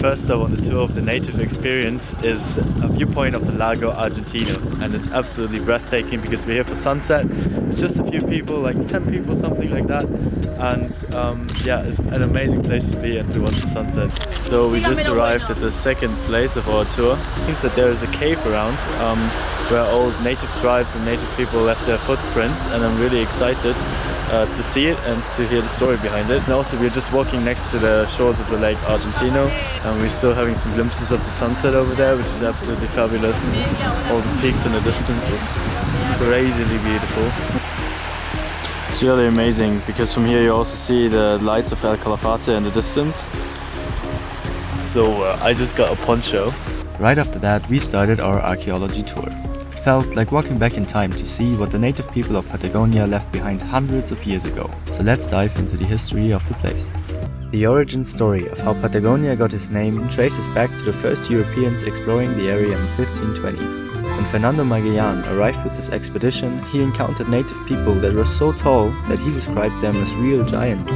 first stop on the tour of the Nativo Experience is a viewpoint of the Lago Argentino, and it's absolutely breathtaking because we're here for sunset. It's just a few people, like 10 people, something like that, and yeah, it's an amazing place to be and to watch the sunset. So we just arrived at the second place of our tour. It means that there is a cave around where old native tribes and native people left their footprints, and I'm really excited to see it and to hear the story behind it. And also we're just walking next to the shores of the Lake Argentino, and we're still having some glimpses of the sunset over there, which is absolutely fabulous. All the peaks in the distance is crazily beautiful. It's really amazing because from here you also see the lights of El Calafate in the distance. So I just got a poncho. Right after that we started our archaeology tour. Felt like walking back in time to see what the native people of Patagonia left behind hundreds of years ago. So let's dive into the history of the place. The origin story of how Patagonia got its name traces back to the first Europeans exploring the area in 1520. When Fernando Magellan arrived with his expedition, he encountered native people that were so tall that he described them as real giants.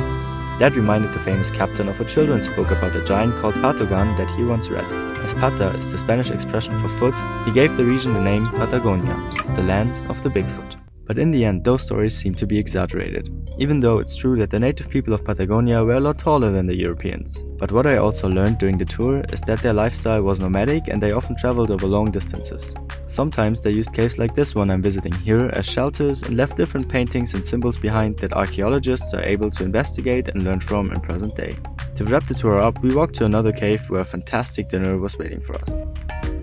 That reminded the famous captain of a children's book about a giant called Patagonian that he once read. As pata is the Spanish expression for foot, he gave the region the name Patagonia, the land of the Bigfoot. But in the end, those stories seem to be exaggerated, even though it's true that the native people of Patagonia were a lot taller than the Europeans. But what I also learned during the tour is that their lifestyle was nomadic and they often traveled over long distances. Sometimes they used caves like this one I'm visiting here as shelters and left different paintings and symbols behind that archaeologists are able to investigate and learn from in present day. To wrap the tour up, we walked to another cave where a fantastic dinner was waiting for us.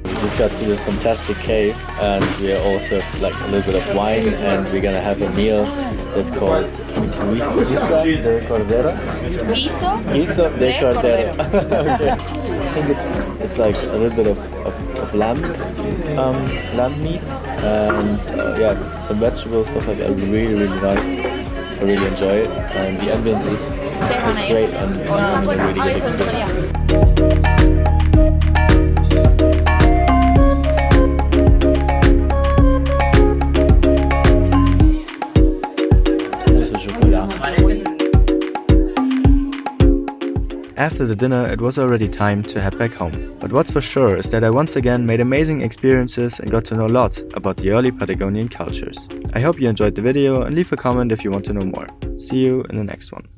We just got to this fantastic cave and we also have like a little bit of wine, and we're gonna have a meal that's called Guiso de Cordero. Guiso de Cordero. Okay. I think it's like a little bit of lamb meat, and yeah, some vegetables, stuff like that. Really nice. I really enjoy it, and the ambience is great, and it's a really good experience. After the dinner, it was already time to head back home. But what's for sure is that I once again made amazing experiences and got to know a lot about the early Patagonian cultures. I hope you enjoyed the video and leave a comment if you want to know more. See you in the next one.